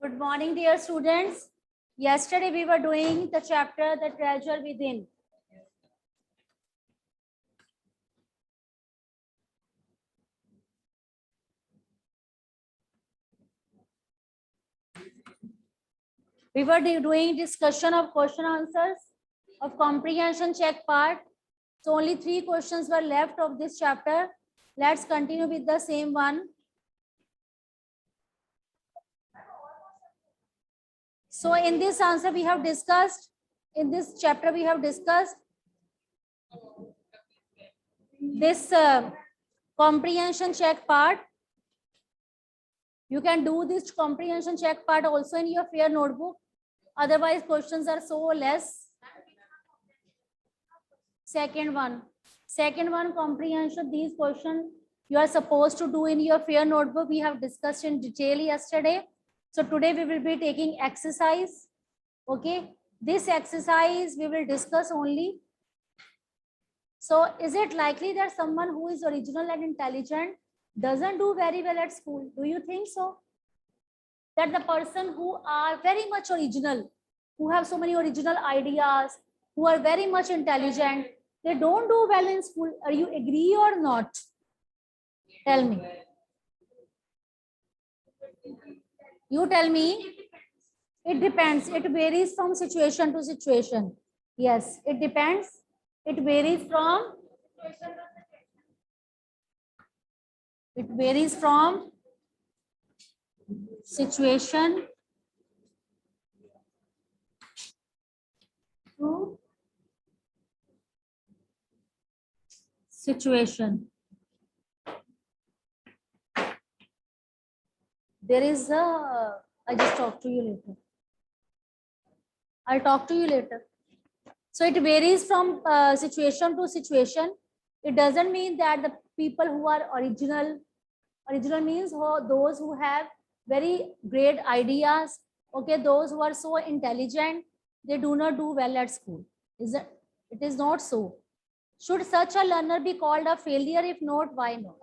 Good morning, dear students. Yesterday we were doing the chapter The Treasure Within. We were doing discussion of question answers of comprehension check part. So only 3 questions were left of this chapter. Let's continue with the same one. So in this answer we have discussed, in this chapter we have discussed this comprehension check part. You can do this comprehension check part also in your fair notebook. Otherwise questions are so less. Second one comprehension, these questions you are supposed to do in your fair notebook. We have discussed in detail yesterday. So today we will be taking exercise. Okay, this exercise we will discuss only. So is it likely that someone who is original and intelligent doesn't do very well at school? Do you think so? That the person who are very much original, who have so many original ideas, who are very much intelligent, they don't do well in school. Are you agree or not? Tell me. You tell me. It depends. It varies from situation to situation. Yes, it depends. It varies from situation to situation. There is a, I just talk to you later. I'll talk to you later. So it varies from situation to situation. It doesn't mean that the people who are original means those who have very great ideas, okay, those who are so intelligent, they do not do well at school. It is not so. Should such a learner be called a failure? If not, why not?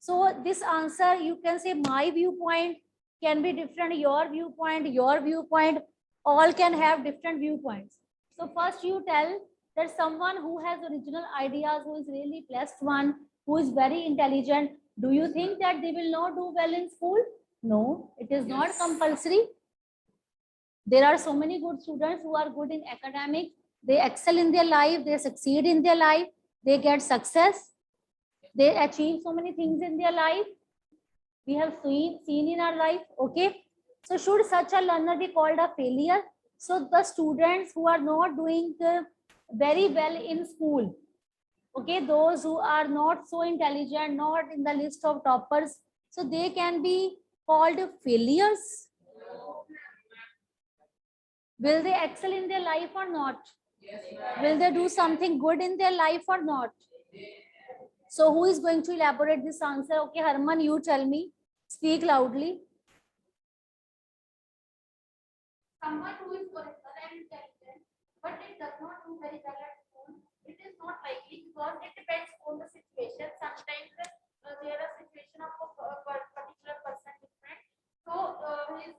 So this answer, you can say my viewpoint can be different, your viewpoint, all can have different viewpoints. So first you tell that someone who has original ideas, who is really blessed one, who is very intelligent, do you think that they will not do well in school? No, it is not compulsory. There are so many good students who are good in academics. They excel in their life, they succeed in their life, they get success, they achieve so many things in their life. We have seen in our life, okay? So should such a learner be called a failure? So the students who are not doing very well in school, okay, those who are not so intelligent, not in the list of toppers, so they can be called failures. Will they excel in their life or not? Will they do something good in their life or not? So who is going to elaborate this answer? Okay, Harman, you tell me. Speak loudly. Someone who is original and intelligent, but it does not do very well at school, it is not likely because it depends on the situation. Sometimes there are situation of a particular person different. So his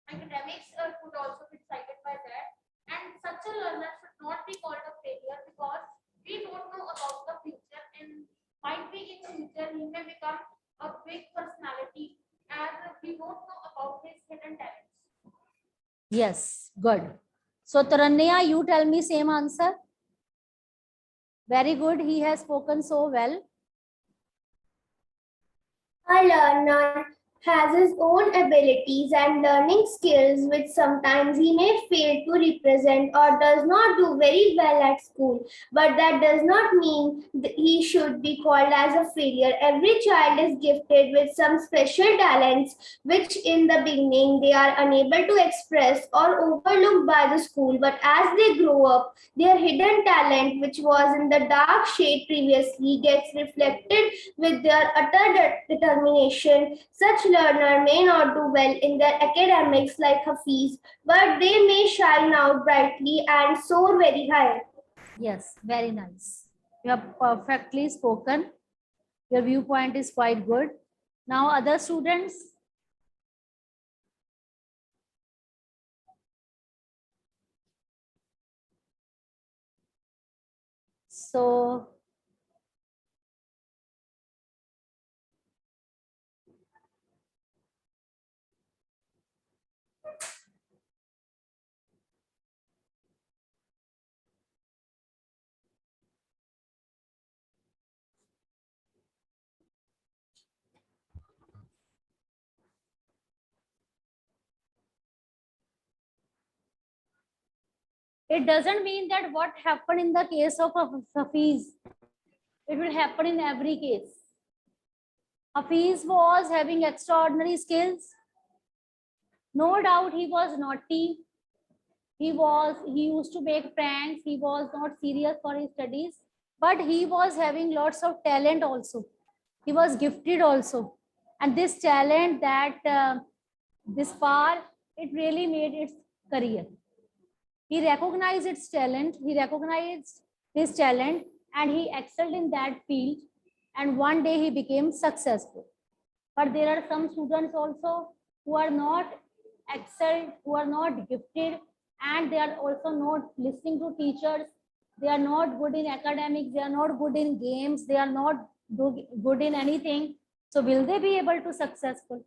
academics could also be decided by that. And such a learner should not be called a failure because we don't know about the future, and might be in future he may become a big personality as we don't know about his hidden talents. Yes, good. So Taranya, you tell me same answer. Very good. He has spoken so well. A learner has his own abilities and learning skills which sometimes he may fail to represent or does not do very well at school, but that does not mean he should be called as a failure. Every child is gifted with some special talents which in the beginning they are unable to express or overlooked by the school, but as they grow up, their hidden talent which was in the dark shade previously gets reflected with their utter determination. Such learner may not do well in their academics like Hafiz, but they may shine out brightly and soar very high. Yes, very nice. You have perfectly spoken. Your viewpoint is quite good. Now other students. So it doesn't mean that what happened in the case of Hafiz, it will happen in every case. Hafiz was having extraordinary skills. No doubt he was naughty. He used to make pranks. He was not serious for his studies, but he was having lots of talent also. He was gifted also. And this talent that this far, it really made its career. He recognized its talent. He recognized his talent and he excelled in that field. And one day he became successful. But there are some students also who are not excelled, who are not gifted, and they are also not listening to teachers. They are not good in academics. They are not good in games. They are not good in anything. So will they be able to successful?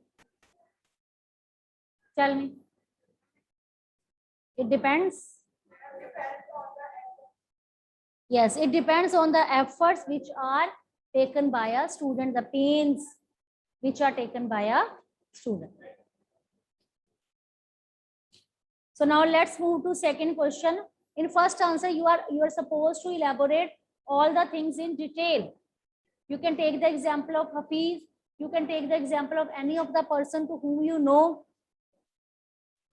Tell me. It depends. Yes, it depends on the efforts which are taken by a student, the pains which are taken by a student. So now let's move to second question. In first answer, you are supposed to elaborate all the things in detail. You can take the example of Hafiz. You can take the example of any of the person to whom you know.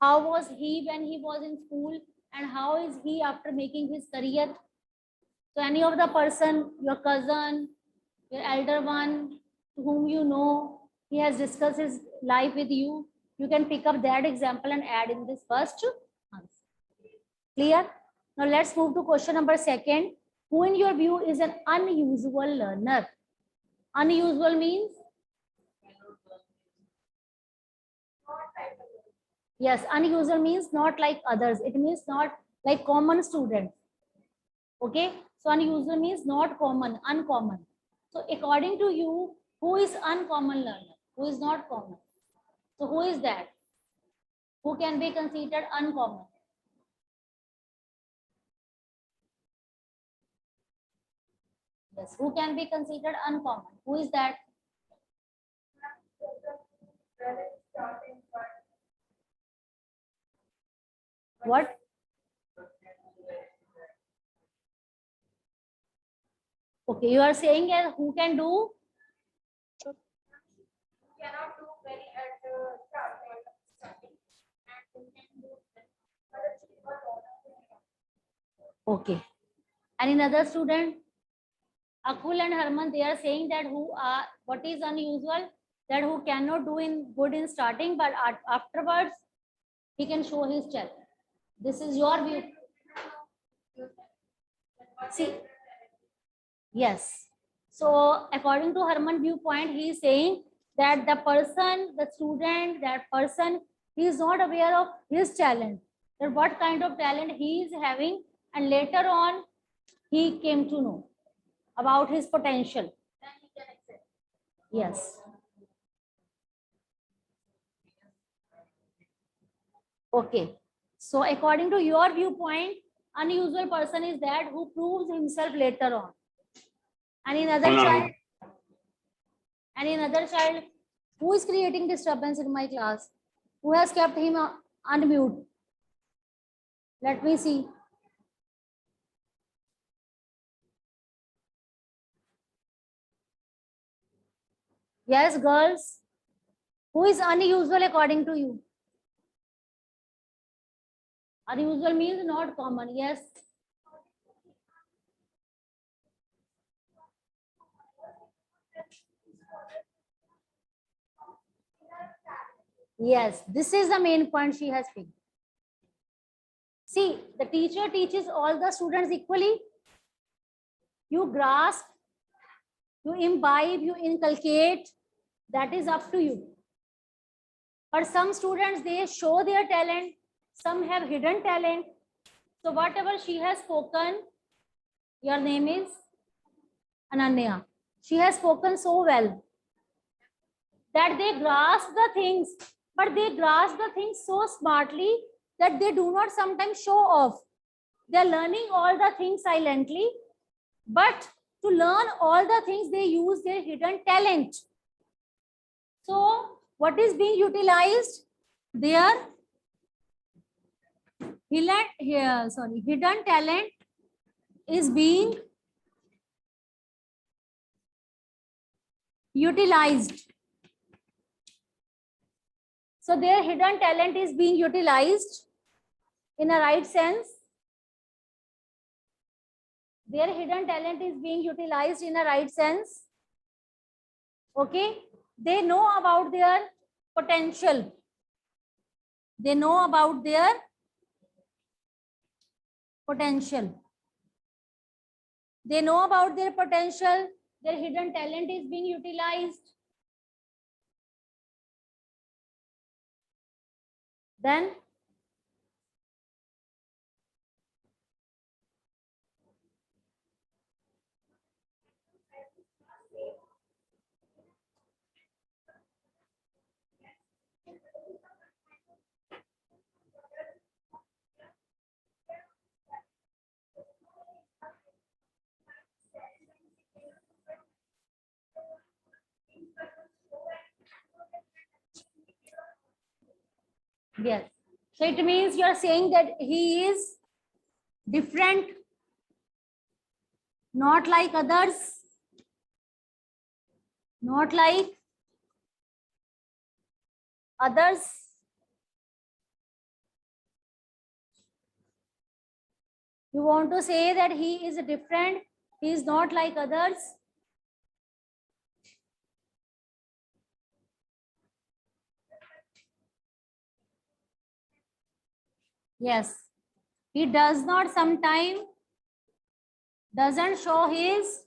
How was he when he was in school and how is he after making his career? So any of the person, your cousin, your elder one, to whom you know, he has discussed his life with you. You can pick up that example and add in this first answer. Clear? Now let's move to question number second. Who in your view is an unusual learner? Unusual means? Yes, unusual means not like others. It means not like common students. Okay, so unusual means not common, uncommon. So according to you, who is uncommon learner? Who is not common? So who is that? Who can be considered uncommon? Yes, who can be considered uncommon? Who is that? What? Okay, you are saying who can do? Cannot do very at starting and who can do Okay. And another student, Akul and Harman, they are saying that what is unusual? That who cannot do in good in starting, but afterwards he can show his talent. This is your view. See, yes. So according to Harman viewpoint, he is saying that the person, the student, that person, he is not aware of his talent, that what kind of talent he is having, and later on he came to know about his potential. then he can accept. Yes. Okay. So according to your viewpoint, unusual person is that who proves himself later on. And in another child, who is creating disturbance in my class? Who has kept him unmute? Let me see. Yes, girls. Who is unusual according to you? Unusual means not common. Yes. Yes, this is the main point she has picked. See, the teacher teaches all the students equally. You grasp, you imbibe, you inculcate. That is up to you. But some students, they show their talent. Some have hidden talent. So whatever she has spoken, Your name is Ananya. She has spoken so well that they grasp the things, but they grasp the things so smartly that they do not sometimes show off. They are learning all the things silently, but to learn all the things, they use their hidden talent. So, what is being utilized? Their hidden talent is being utilized. So their hidden talent is being utilized in a right sense. Their hidden talent is being utilized in a right sense. Okay. They know about their potential. They know about their potential. They know about their potential. Their hidden talent is being utilized. Then yes. So it means you are saying that he is different, not like others, not like others. You want to say that he is different, he is not like others. Yes, he does not sometimes doesn't show his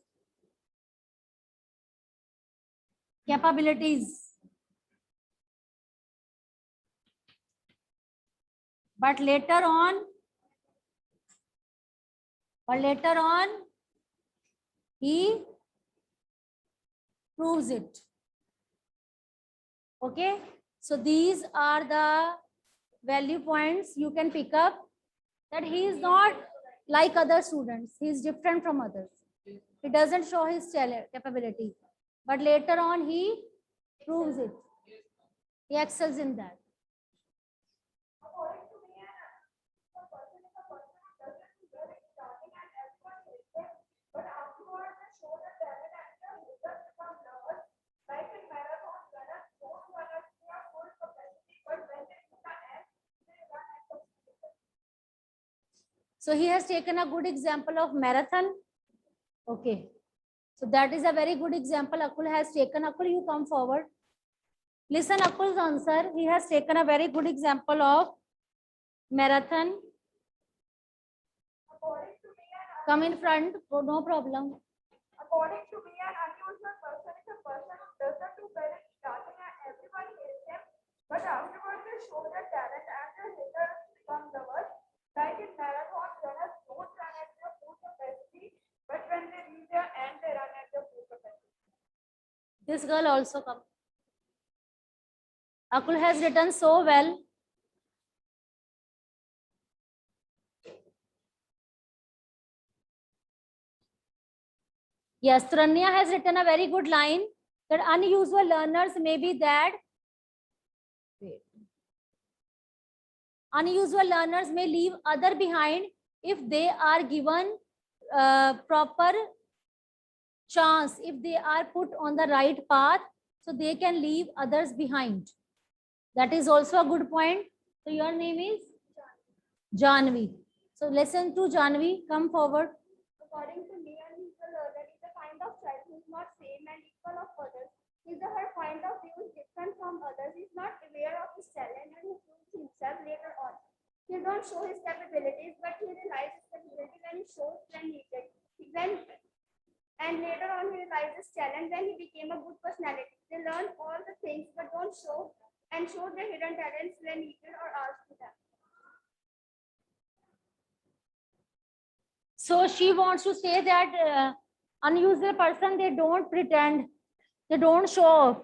capabilities, but later on he proves it. Okay, so these are the value points you can pick up, that he is not like other students, he is different from others. He doesn't show his capability, but later on he proves it. He excels in that. So he has taken a good example of marathon. Okay. So that is a very good example Akul has taken. Akul, you come forward. Listen Akul's answer. He has taken a very good example of marathon. Come in front. Oh, no problem. According to me, an unusual person is a person who doesn't do well in starting and everybody hates them, but afterwards they show their talent and their haters become lovers. Like in marathon, runners don't run at their full capacity, but when they reach their end, they run at their full capacity. This girl also come. Akul has written so well. Yes, Tranya has written a very good line that unusual learners may be that. Unusual learners may leave other behind if they are given proper chance, if they are put on the right path, so they can leave others behind. That is also a good point. So your name is Janvi. So listen to Janvi. Come forward. According to me, unusual learner is a kind of child who is not same and equal of others. His or her point of view is different from others. He is not aware of his talent and he proves himself later on. He don't show his capabilities, but he realizes his capability when he shows when needed. And later on he realizes talent when he became a good personality. They learn all the things but don't show and show their hidden talents when needed or asked to them. So she wants to say that unusual person, they don't pretend, they don't show off.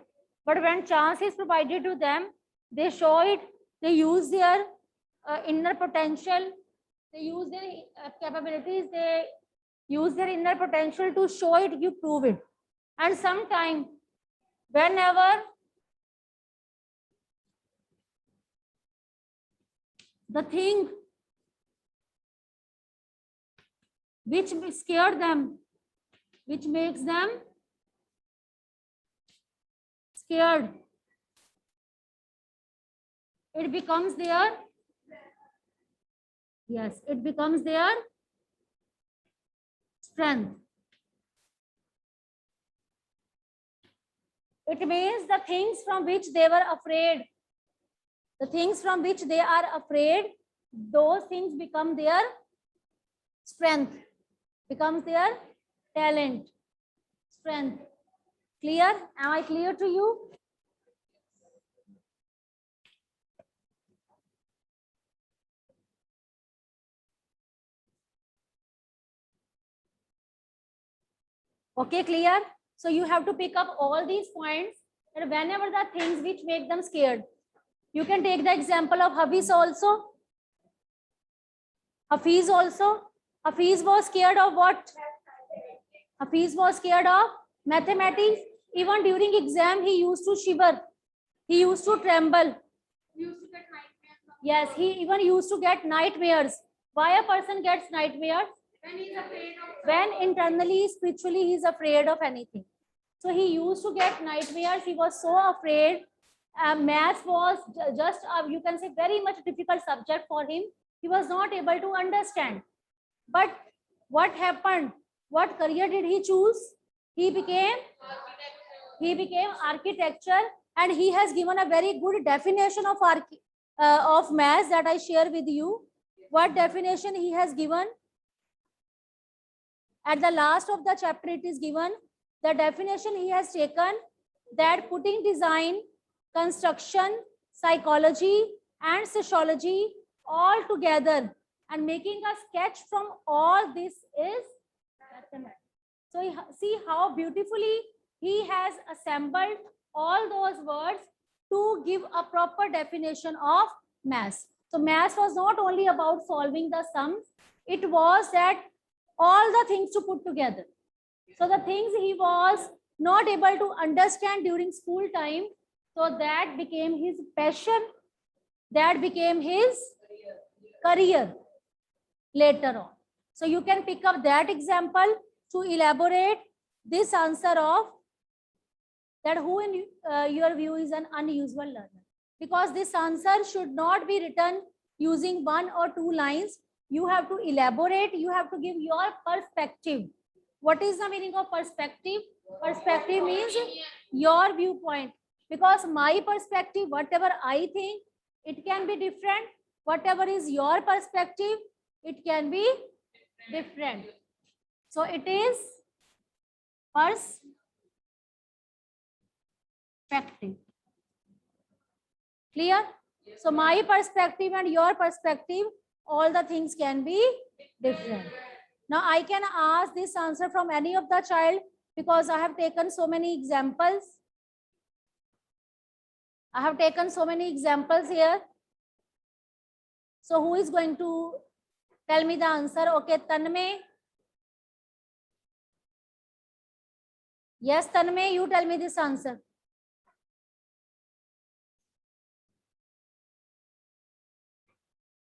But when chance is provided to them, they show it, they use their inner potential, they use their capabilities, they use their inner potential to show it, you prove it. And sometime, whenever the thing which scare them, which makes them scared, it becomes their, yes, it becomes their strength. It means the things from which they were afraid, the things from which they are afraid, those things become their strength, becomes their talent, strength. Clear? Am I clear to you? Okay, clear? So you have to pick up all these points, and whenever the things which make them scared, you can take the example of Hafiz also. Hafiz also. Hafiz was scared of what? Hafiz was scared of mathematics. Even during exam, he used to shiver. He used to tremble. Used to get nightmares. Yes, he even used to get nightmares. Why a person gets nightmares? When he's afraid of. When internally, spiritually, he is afraid of anything. So he used to get nightmares. He was so afraid. Math was just, you can say, very much difficult subject for him. He was not able to understand. But what happened? What career did he choose? He became architecture, and he has given a very good definition of maths that I share with you. What definition he has given? At the last of the chapter, it is given. The definition he has taken, that putting design, construction, psychology, and sociology all together and making a sketch from all this is mathematics. So see how beautifully he has assembled all those words to give a proper definition of maths. So maths was not only about solving the sums, it was that all the things to put together. So the things he was not able to understand during school time, so that became his passion, that became his career later on. So you can pick up that example to elaborate this answer of that who in your view is an unusual learner. Because this answer should not be written using 1 or 2 lines. You have to elaborate, you have to give your perspective. What is the meaning of perspective? Perspective means your viewpoint. Because my perspective, whatever I think, it can be different. Whatever is your perspective, it can be different. So it is perspective. Clear? So my perspective and your perspective, all the things can be different. Now I can ask this answer from any of the child, because I have taken so many examples. I have taken so many examples here. So who is going to tell me the answer? Okay, Tanmay. Yes, Tanmay, you tell me this answer.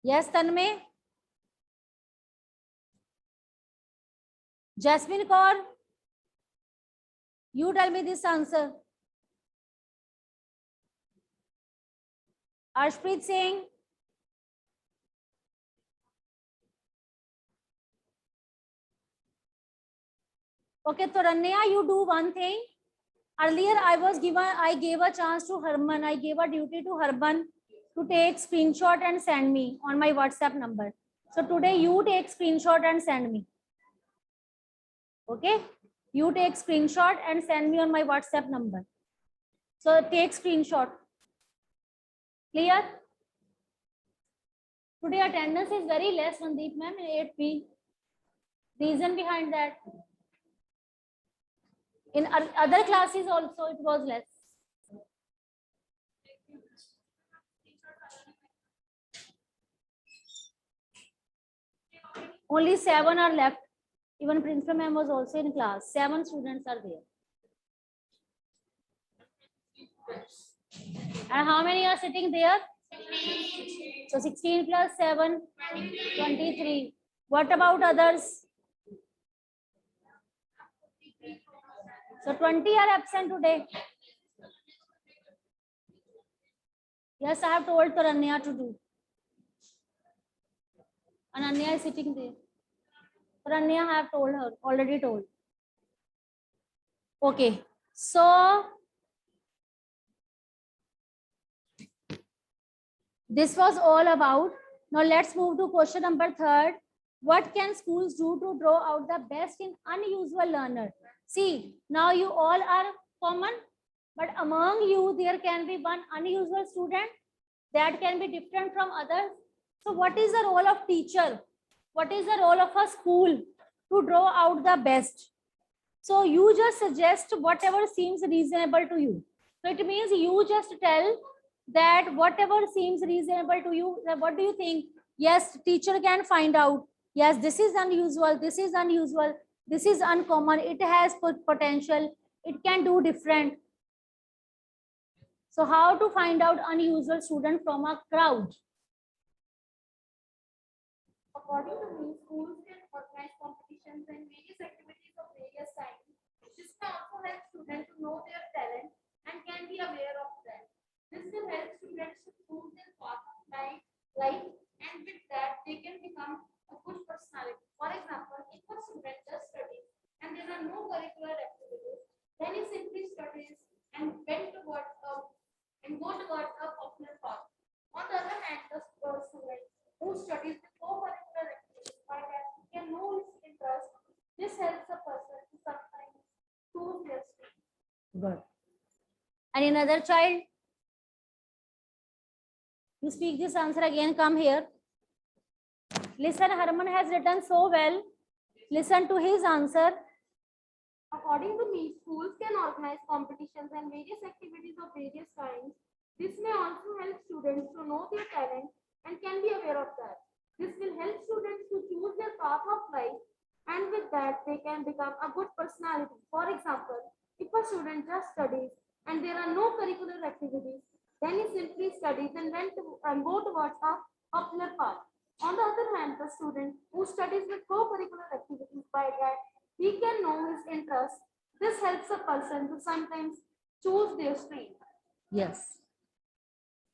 Yes, Tanmay. Jasmine Kaur, you tell me this answer. Arshpreet Singh. Okay, so Rania, you do one thing. Earlier, I gave a chance to Harman. I gave a duty to Harman to take screenshot and send me on my WhatsApp number. So today you take screenshot and send me. Okay, you take screenshot and send me on my WhatsApp number. So take screenshot. Clear? Today attendance is very less, Mandeep ma'am, 8 p. Reason behind that? In other classes also it was less. Only 7 are left. Even principal ma'am was also in class. 7 students are there. And how many are sitting there? So 16 plus 7, 23. What about others? So 20 are absent today. Yes, I have told Taranya to do. Ananya is sitting there. Taranya, I have told her, already told. Okay, so this was all about. Now let's move to question number 3. What can schools do to draw out the best in unusual learner? See, now you all are common, but among you there can be one unusual student that can be different from others. So what is the role of teacher? What is the role of a school to draw out the best? So you just suggest whatever seems reasonable to you. So it means you just tell that whatever seems reasonable to you, what do you think? Yes, teacher can find out. Yes, this is unusual. This is unusual. This is uncommon. It has potential. It can do different. So how to find out unusual student from a crowd? According to me, schools can organize competitions and various activities of various kinds. This can also help students to know their talent and can be aware of them. This will help students to choose their path of life, and with that, they can become a good personality. For example, if a student just studies and there are no curricular activities, then he simply studies and go towards a popular path. On the other hand, the student who studies with co-curricular activities, by that he can know his interest. This helps a person to sometimes choose their stream. Good. And another child? You speak this answer again, come here. Listen, Harman has written so well. Listen to his answer. According to me, schools can organize competitions and various activities of various kinds. This may also help students to know their talent and can be aware of that. This will help students to choose their path of life, and with that, they can become a good personality. For example, if a student just studies and there are no curricular activities, then he simply studies and go towards a popular path. On the other hand, the student who studies with co-curricular activities, by that he can know his interest. This helps a person to sometimes choose their stream. Yes.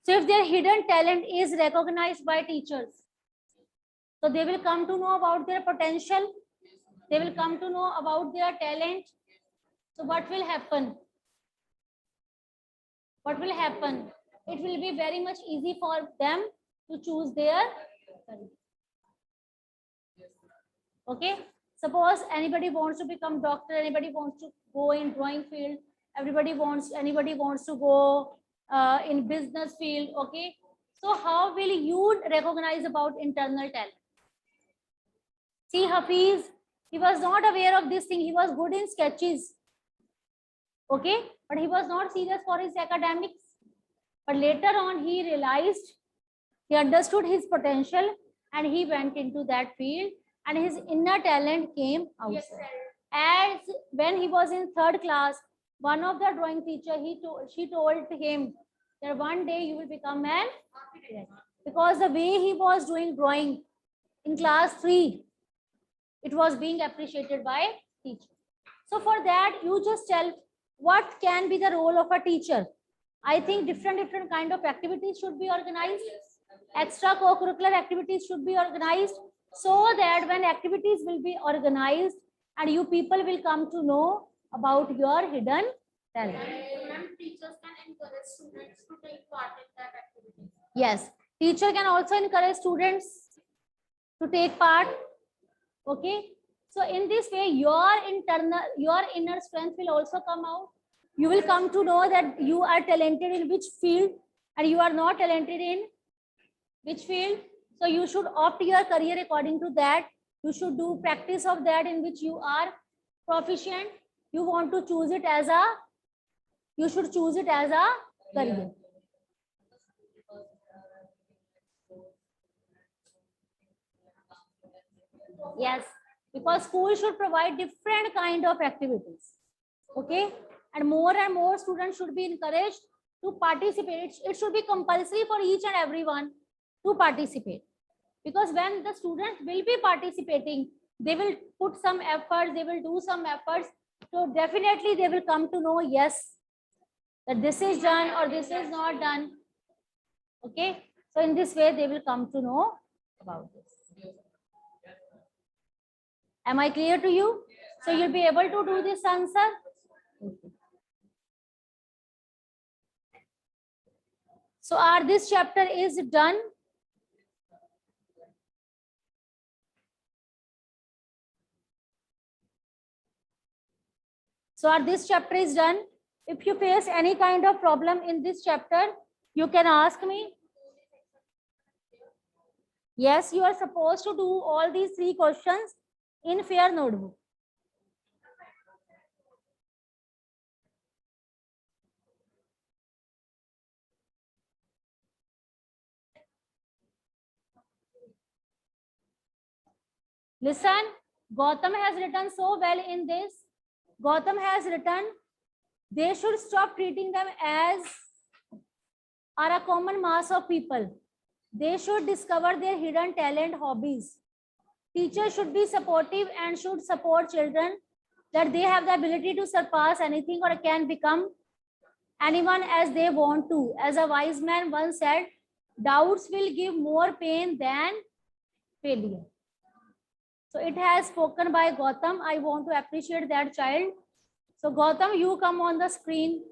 So if their hidden talent is recognized by teachers, so they will come to know about their potential. They will come to know about their talent. So what will happen? What will happen? It will be very much easy for them to choose their career. Okay. Suppose anybody wants to become doctor, anybody wants to go in drawing field, anybody wants to go in business field. Okay. So how will you recognize about internal talent? See, Hafiz, he was not aware of this thing. He was good in sketches. Okay. But he was not serious for his academics. But later on, he realized, he understood his potential and he went into that field and his inner talent came out. Yes, sir. As when he was in 3rd class, one of the drawing teacher, she told him that one day you will become an architect. Because the way he was doing drawing in class 3, it was being appreciated by teacher. So for that, you just tell what can be the role of a teacher. I think different kind of activities should be organized. Extra co-curricular activities should be organized, so that when activities will be organized and you people will come to know about your hidden talent. And teachers can encourage students to take part in that activity. Yes, teacher can also encourage students to take part. Okay, so in this way your inner strength will also come out. You will come to know that you are talented in which field and you are not talented in which field. So you should opt your career according to that. You should do practice of that in which you are proficient. You want to choose it as a, you should choose it as a career. Yes, because school should provide different kind of activities. Okay, and more students should be encouraged to participate. It should be compulsory for each and everyone to participate, because when the students will be participating, they will put some efforts, they will do some efforts, so definitely they will come to know, yes, that this is done or this is not done. Okay, so in this way they will come to know about this. Am I clear to you? So you'll be able to do this answer. Okay. So this chapter is done. So this chapter is done. If you face any kind of problem in this chapter, you can ask me. Yes, you are supposed to do all these 3 questions in fair notebook. Listen, Gautam has written so well in this. Gautam has written, they should stop treating them as are a common mass of people. They should discover their hidden talent, hobbies. Teachers should be supportive and should support children that they have the ability to surpass anything or can become anyone as they want to. As a wise man once said, doubts will give more pain than failure. So it has spoken by Gautam. I want to appreciate that child. So Gautam, you come on the screen.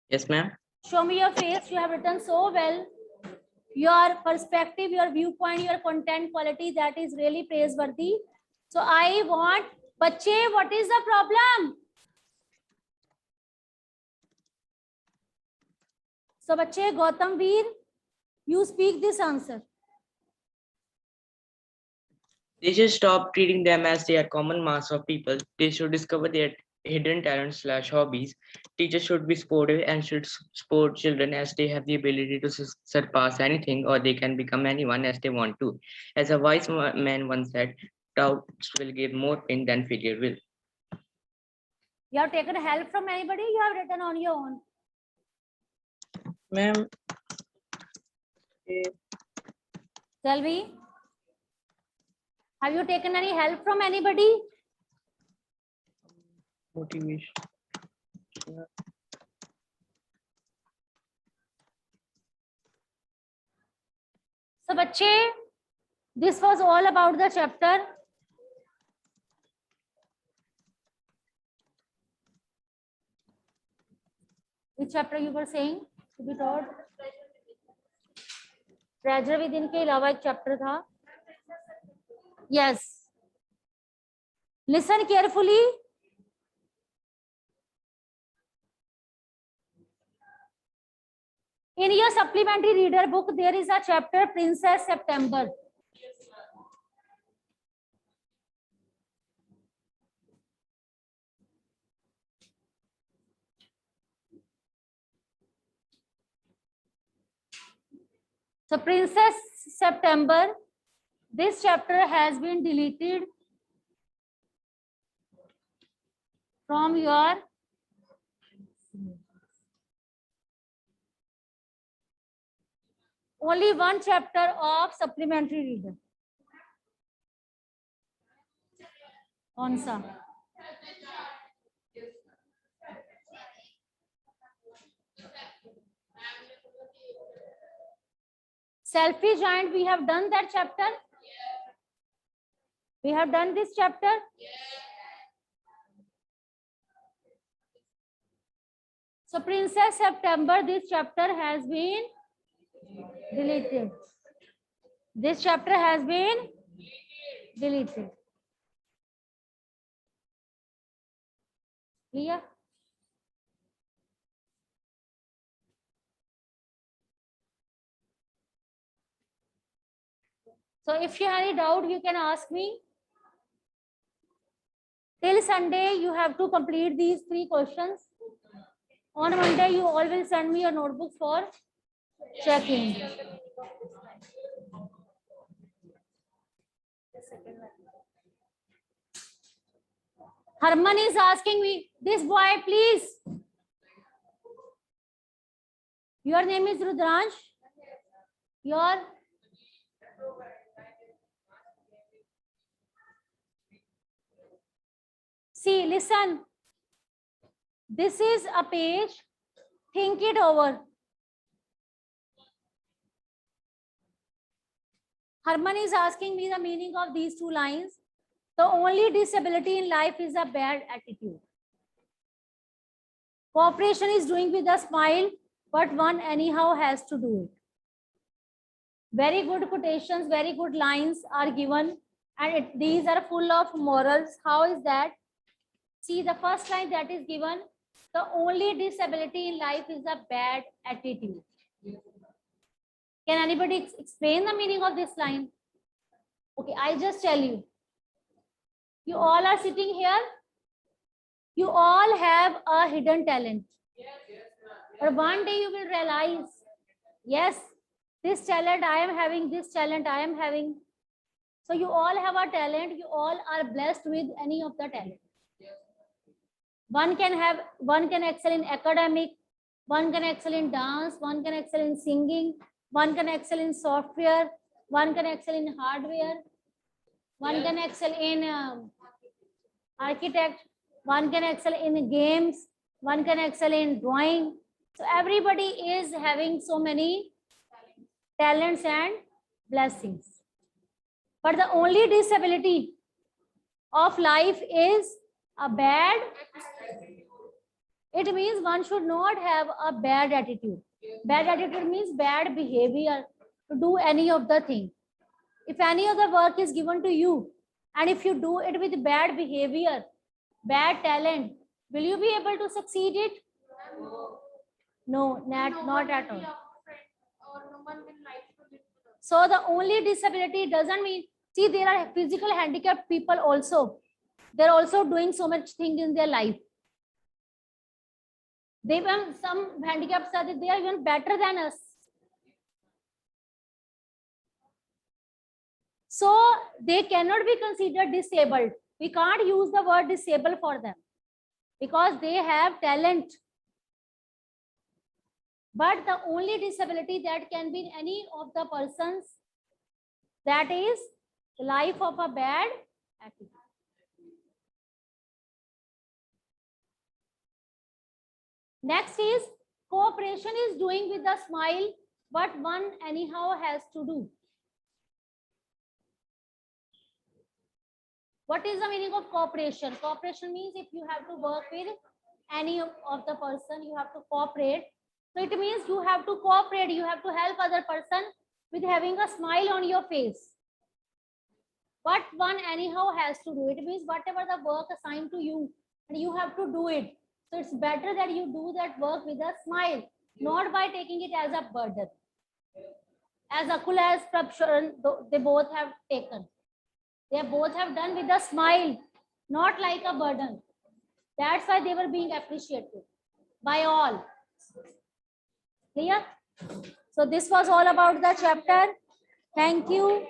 Yes, ma'am. Show me your face. You have written so well. Your perspective, your viewpoint, your content quality, that is really praiseworthy. So I want, Bache, what is the problem? So Bache, Gautam Veer, you speak this answer. They should stop treating them as they are common mass of people. They should discover their hidden talents / hobbies. Teachers should be supportive and should support children as they have the ability to surpass anything or they can become anyone as they want to. As a wise man once said, doubts will give more pain than failure will. You have taken help from anybody? You have written on your own? Ma'am. Selvi, have you taken any help from anybody? Motivation. So Bache, this was all about the chapter. Which chapter you were saying to be taught? Treasure within के अलावा एक chapter था. Yes. Listen carefully. In your supplementary reader book, there is a chapter Princess September. So Princess September, this chapter has been deleted from your only one chapter of supplementary reader. कौन सा? Selfish giant, we have done that chapter. We have done this chapter. So Princess September, this chapter has been deleted. This chapter has been deleted. Clear? So if you have any doubt, you can ask me. Till Sunday, you have to complete these 3 questions. On Monday, you all will send me your notebooks for checking. Harman is asking me, this boy, please. Your name is Rudransh? Your? See, listen. This is a page. Think it over. Harman is asking me the meaning of these 2 lines. The only disability in life is a bad attitude. Cooperation is doing with a smile, but one anyhow has to do it. Very good quotations, very good lines are given, and these are full of morals. How is that? See, the first line that is given, the only disability in life is a bad attitude. Can anybody explain the meaning of this line? Okay, I just tell you. You all are sitting here. You all have a hidden talent. But one day you will realize, yes, this talent I am having, this talent I am having. So you all have a talent. You all are blessed with any of the talent. One can excel in academic, one can excel in dance, one can excel in singing, one can excel in software, one can excel in hardware, one can excel in architect, one can excel in games, one can excel in drawing. So everybody is having so many talents and blessings. But the only disability of life is a bad. It means one should not have a bad attitude. Bad attitude means bad behavior to do any of the thing. If any of the work is given to you, and if you do it with bad behavior, bad talent, will you be able to succeed it? No, not at all. So the only disability doesn't mean, see, there are physical handicapped people also. They're also doing so much thing in their life. Some handicaps are, they are even better than us. So they cannot be considered disabled. We can't use the word disabled for them because they have talent. But the only disability that can be in any of the persons, that is the life of a bad attitude. Next is cooperation is doing with a smile, but one anyhow has to do. What is the meaning of cooperation? Cooperation means if you have to work with any of the person, you have to cooperate. So it means you have to cooperate, you have to help other person with having a smile on your face. But one anyhow has to do. It means whatever the work assigned to you, and you have to do it. So it's better that you do that work with a smile, not by taking it as a burden. As Akul as Prabsharan, they both have taken. They both have done with a smile, not like a burden. That's why they were being appreciated by all. Clear? So this was all about the chapter. Thank you.